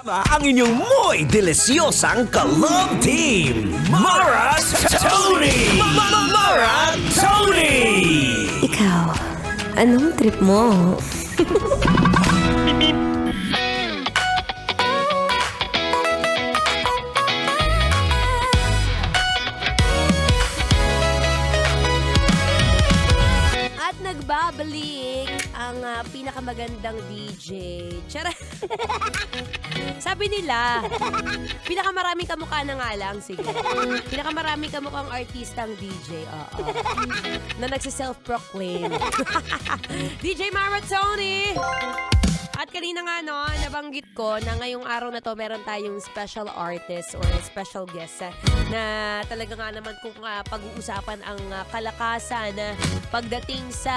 Ang inyong muy delisyosang ka-love team, Mara Tony! Mara Tony! Ikaw, anong trip mo? At nagbabalik ang pinakamagandang DJ. Tiyara! Sabi nila, pinakamaraming kamukha na nga lang, sige. Pinakamaraming kamukhang artistang DJ, oo. Na nagsiself-proclaim. DJ Mara Tony! At kanina nga, no, nabanggit ko na ngayong araw na to, meron tayong special artist or special guest na talaga nga naman kung pag-uusapan ang kalakasan pagdating sa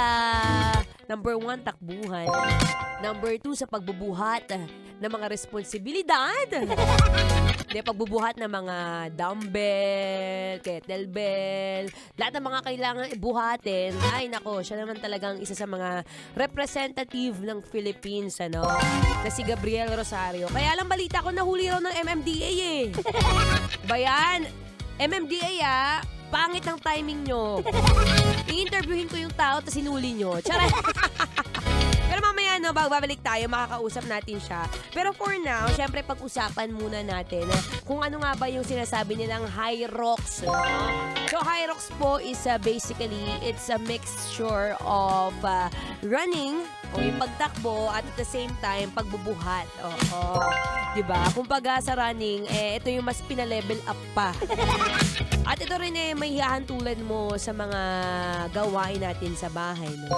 number 1, takbuhan. Number 2, sa pagbubuhat ng mga responsibilidad. Hindi, pagbubuhat ng mga dumbbell, kettlebell, lahat ng mga kailangan buhatin. Ay, nako, siya naman talagang isa sa mga representative ng Philippines, ano, na si Gabriel Rosario. Kaya lang balita ko, nahuli raw ng MMDA eh. Bayan, MMDA pangit ng timing nyo. I-interviewin ko yung tao, tapos sinuli nyo. Charay! Pero mamaya, no, babalik tayo, makakausap natin siya. Pero for now, syempre pag-usapan muna natin kung ano nga ba yung sinasabi nilang Hyrox. No? So, Hyrox po is basically, it's a mixture of running, o yung pagtakbo, at the same time, pagbubuhat. Oo. Diba? Kumbaga sa running, ito yung mas pinalevel up pa. At ito rin may hahantulan mo sa mga gawain natin sa bahay. No?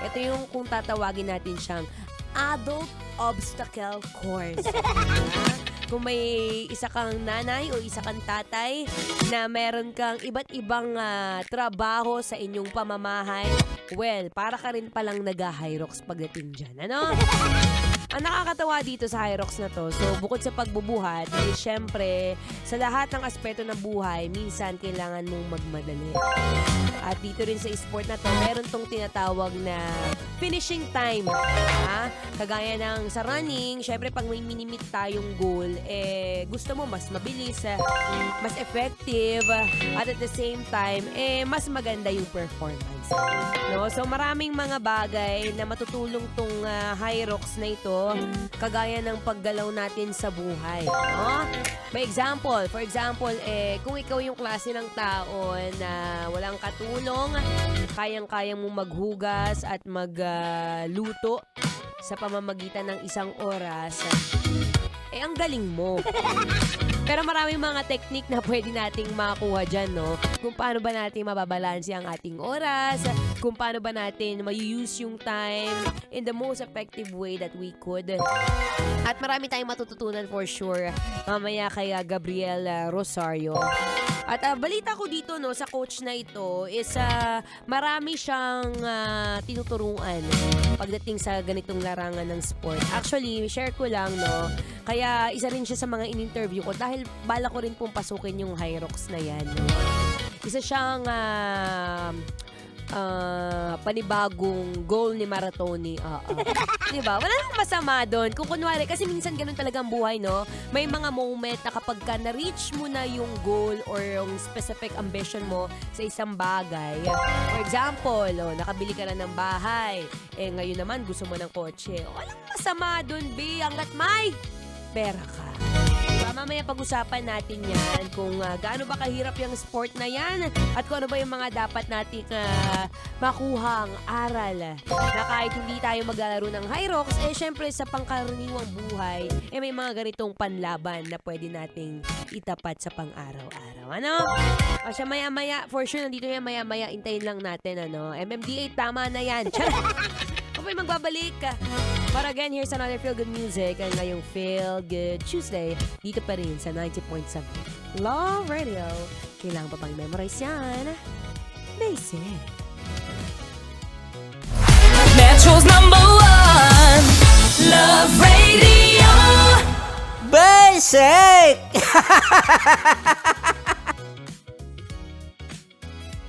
Ito yung kung tatawagin natin siyang adult obstacle course. Kung may isa kang nanay o isa kang tatay na meron kang iba't ibang trabaho sa inyong pamamahay, well, para ka rin palang nag-Hyrox pagdating dyan. Ano? Ang nakakatawa dito sa Hyrox na to, so bukod sa pagbubuhat, syempre, sa lahat ng aspeto ng buhay, minsan kailangan mong magmadali. At dito rin sa sport na to, meron tong tinatawag na finishing time. Ha? Kagaya ng sa running, syempre pag may minimit tayong goal, gusto mo mas mabilis, mas effective, at the same time, mas maganda yung performance. No? So maraming mga bagay na matutulong tong Hyrox na ito, kagaya ng paggalaw natin sa buhay. No? For example, kung ikaw yung klase ng tao na walang katulong, kayang-kayang mong maghugas at magluto sa pamamagitan ng 1 oras, ang galing mo. Pero maraming mga technique na pwede nating makuha dyan, no? Kung paano ba natin mababalanse ang ating oras, kung paano ba natin ma-use yung time in the most effective way that we could. At marami tayong matututunan for sure mamaya kay Gabriel Rosario. At balita ko dito, no, sa coach na ito is marami siyang tinuturuan pagdating sa ganitong larangan ng sport. Actually, share ko lang, no, kaya isa rin siya sa mga in-interview ko dahil bala ko rin pong pasukin yung Hyrox na yan. No? Isa siyang panibagong goal ni Maratoni. Diba? Wala namang masama doon. Kung kunwari, kasi minsan ganun talaga ang buhay, no? May mga moment na kapag ka na-reach mo na yung goal or yung specific ambition mo sa isang bagay. For example, nakabili ka na ng bahay. Ngayon naman, gusto mo ng kotse. Walang masama doon, B. Hanggat may pera ka. Mamaya pag-usapan natin yan kung gaano ba kahirap yung sport na yan at kung ano ba yung mga dapat nating makuhang aral na kahit hindi tayo maglalaro ng Hyrox, syempre sa pangkaraniwang buhay, may mga ganitong panlaban na pwede nating itapat sa pang-araw-araw. Ano? Siya maya-maya, for sure, nandito yan maya-maya, intayin lang natin, ano? MMDA, tama na yan. Kapag magbabalik, but again, here's another Feel Good Music and ngayong Feel Good Tuesday, dito pa rin sa 90.7 Love Radio. Kailangan pa bang memorize yan? Basic. Metro's #1 Love Radio. Basic!